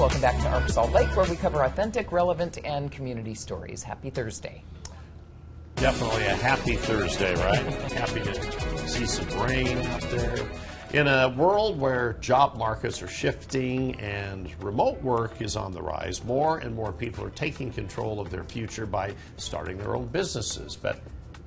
Welcome back to Arc Salt Lake, where we cover authentic, relevant, and community stories. Happy Thursday. Definitely a happy Thursday, right? Happy to see some rain out there. In a world where job markets are shifting and remote work is on the rise, more and more people are taking control of their future by starting their own businesses. But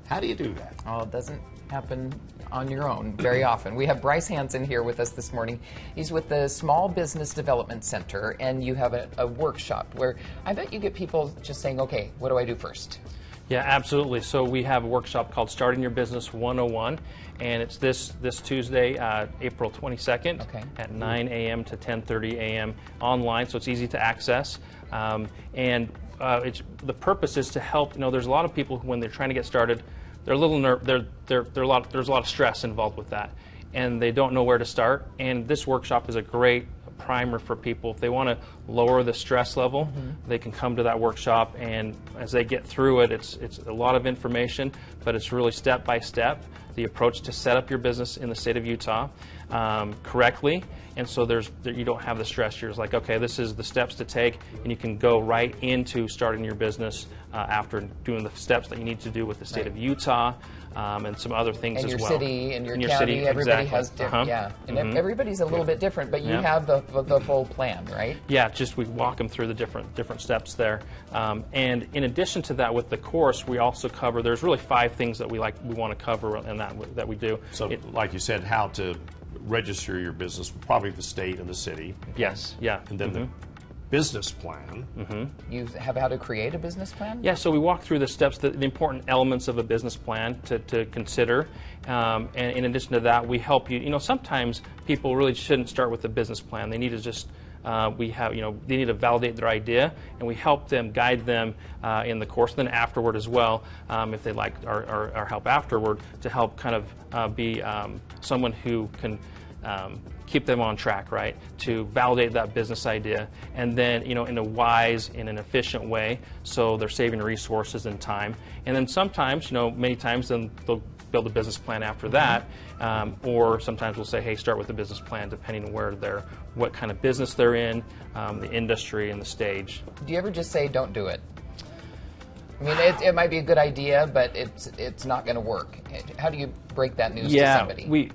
how do you do that? Oh, it doesn't happen on your own very often. We have Bryce Hansen here with us this morning. He's with the Small Business Development Center, and you have a workshop where I bet you get people just saying, okay, what do I do first? Yeah, absolutely. So we have a workshop called Starting Your Business 101, and it's this Tuesday, April 22nd at 9 a.m. to 10:30 a.m. online, so it's easy to access. The purpose is to help. There's a lot of people who, when they're trying to get started, they're a little there's a lot of stress involved with that, and they don't know where to start. And this workshop is a great primer for people. If they want to lower the stress level, they can come to that workshop, and as they get through it, it's a lot of information, but it's really step by step the approach to set up your business in the state of Utah correctly. And so you don't have the stress. You're just like, okay, this is the steps to take, and you can go right into starting your business after doing the steps that you need to do with the state of Utah and some other things as well. And your city and your county, everybody has different, and everybody's a little bit different, but you have the full plan, right? Yeah, just we walk them through the different steps there. And in addition to that, with the course, we also cover, there's really 5 things that we want to cover in that we do. So, like you said, how to register your business, probably the state and the city. Yes, yeah. And then the business plan. You have how to create a business plan? Yeah, so we walk through the steps, the important elements of a business plan to consider. And in addition to that, we help you. Sometimes people really shouldn't start with a business plan. They need to just they need to validate their idea, and we help them, guide them in the course. Then afterward as well, if they like our help afterward, to help kind of be someone who can keep them on track, right? To validate that business idea, and then in a wise, in an efficient way, so they're saving resources and time. And then sometimes, many times, then they'll build a business plan after that, or sometimes we'll say, hey, start with a business plan depending on what kind of business they're in, the industry, and the stage. Do you ever just say, don't do it? I mean, it might be a good idea, but it's not going to work. How do you break that news to somebody? We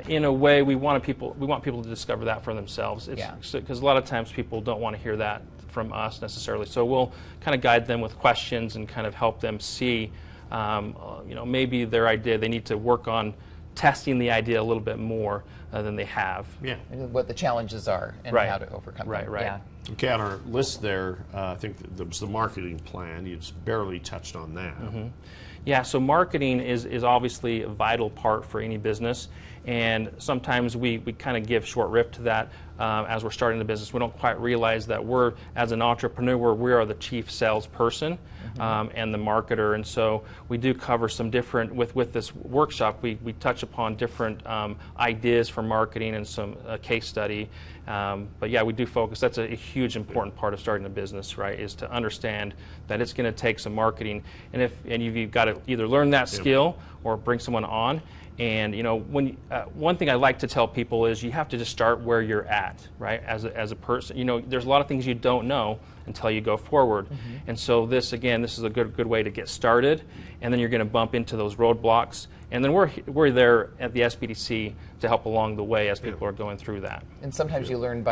in a way, we want people to discover that for themselves. Because a lot of times people don't want to hear that from us necessarily. So we'll kind of guide them with questions and kind of help them see, maybe their idea, they need to work on testing the idea a little bit more than they have. Yeah. What the challenges are and how to overcome them. Right. Yeah. Okay, on our list there, I think there was the marketing plan. You just barely touched on that. Yeah, so marketing is obviously a vital part for any business, and sometimes we kind of give short shrift to that as we're starting the business. We don't quite realize that as an entrepreneur, we are the chief salesperson and the marketer, and so we do cover some different, with this workshop, we touch upon different ideas for marketing and some case study. But yeah, we do focus. That's a huge important part of starting a business, right? Is to understand that it's going to take some marketing, and you've got to either learn that skill or bring someone on. And one thing I like to tell people is you have to just start where you're at, right? As a person, there's a lot of things you don't know until you go forward. And so this is a good way to get started, and then you're going to bump into those roadblocks, and then we're there at the SBDC to help along the way as people are going through that. And sometimes you learn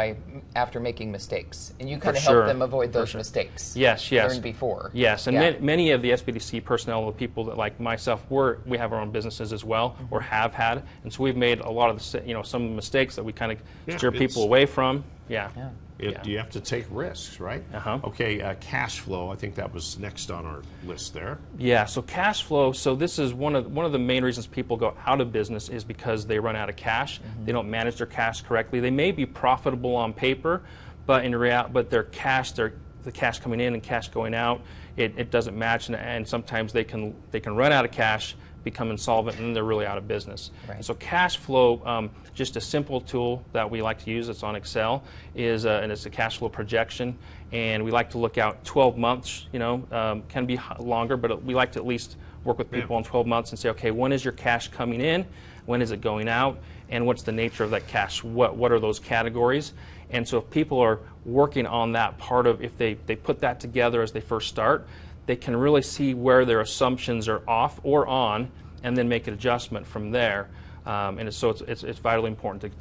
after making mistakes, and you kind of help them avoid those mistakes. Yes. Learn before. Yes, and many of the SBDC personnel, the people that like myself, we have our own businesses as well, or have had, and so we've made a lot of some of the mistakes that we kind of steer people away from. You have to take risks, right? Okay, cash flow, I think that was next on our list there. Yeah, so cash flow, so this is one of the main reasons people go out of business is because they run out of cash. They don't manage their cash correctly. They may be profitable on paper, but in reality, the cash coming in and cash going out, it doesn't match, and sometimes they can run out of cash, become insolvent, and they're really out of business. Right. So cash flow, just a simple tool that we like to use, it's on Excel, and it's a cash flow projection, and we like to look out 12 months, can be longer, but we like to at least work with people on 12 months and say, okay, when is your cash coming in? when is it going out, and what's the nature of that cash, what are those categories. And so if people are working on that part of, if they put that together as they first start, they can really see where their assumptions are off or on, and then make an adjustment from there. And so it's vitally important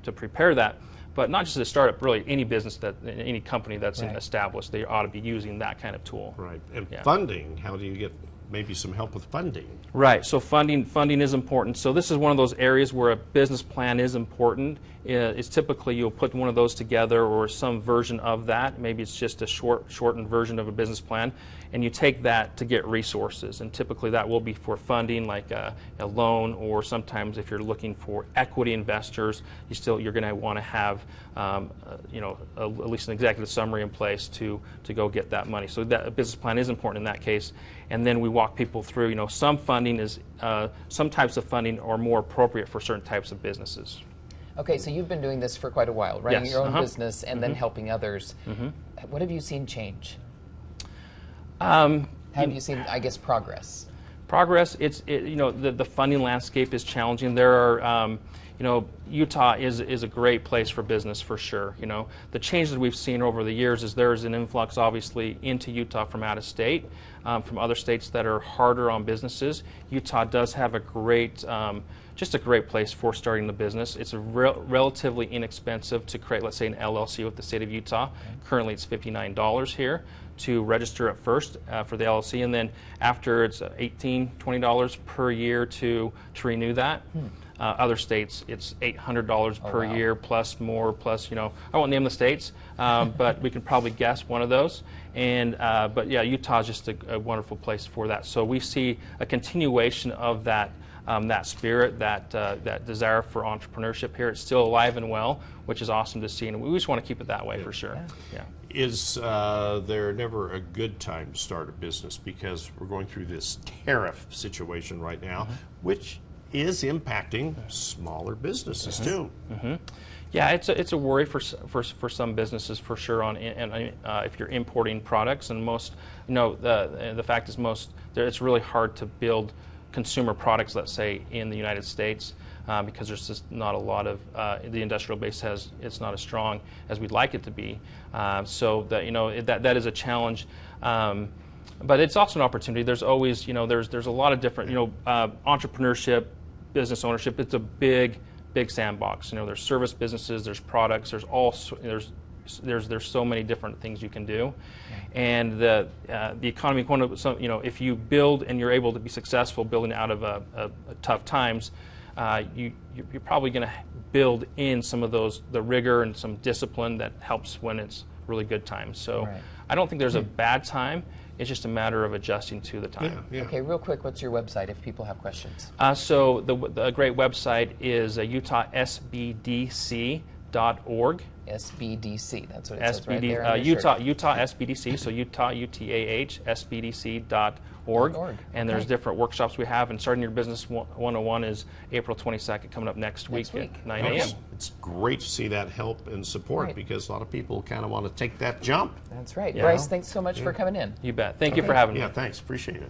to prepare that. But not just a startup, really any business, any company that's established, they ought to be using that kind of tool. Right. And funding, how do you get maybe some help with funding? Right. So funding is important. So this is one of those areas where a business plan is important. It's typically you'll put one of those together or some version of that. Maybe it's just a shortened version of a business plan, and you take that to get resources. And typically that will be for funding, like a loan, or sometimes if you're looking for equity investors, you're going to want to have at least an executive summary in place to go get that money. So that a business plan is important in that case. And then we walk people through. Some funding is some types of funding are more appropriate for certain types of businesses. Okay, so you've been doing this for quite a while, running your own business and then helping others. What have you seen change? Have you seen, I guess, progress? Progress. The funding landscape is challenging. There are, Utah is a great place for business for sure. The changes we've seen over the years is there is an influx, obviously, into Utah from out of state, from other states that are harder on businesses. Utah does have a great, just a great place for starting the business. It's relatively inexpensive to create, let's say, an LLC with the state of Utah. Currently, it's $59 here to register at first for the LLC, and then after it's $18, $20 per year to renew that. Other states, it's $800 per year plus more, plus, I won't name the states, but we can probably guess one of those. But yeah, Utah is just a wonderful place for that. So we see a continuation of that spirit, that desire for entrepreneurship here. It's still alive and well, which is awesome to see, and we just want to keep it that way for sure. Yeah. Is there never a good time to start a business, because we're going through this tariff situation right now, which is impacting smaller businesses too? Yeah, it's a worry for some businesses for sure. If you're importing products, and most, the fact is it's really hard to build consumer products, let's say, in the United States, because there's just not a lot of the industrial base it's not as strong as we'd like it to be. So that is a challenge. But it's also an opportunity. There's always, there's a lot of different, entrepreneurship, business ownership. It's a big sandbox. There's service businesses, there's products, there's so many different things you can do, and the economy. If you build and you're able to be successful building out of a tough times, you're probably going to build in some of the rigor and some discipline that helps when it's really good times. So I don't think there's a bad time. It's just a matter of adjusting to the time. Okay, real quick, what's your website if people have questions? So the great website is utahsbdc.org. SBDC, that's what it says right there. Utah SBDC, so Utah, UTAH, SBDC.org. And there's different workshops we have, and Starting Your Business 101 is April 22nd, coming up next week at 9 a.m. It's great to see that help and support, because a lot of people kind of want to take that jump. That's right. Bryce, thanks so much for coming in. You bet. Thank you for having me. Yeah, thanks. Appreciate it.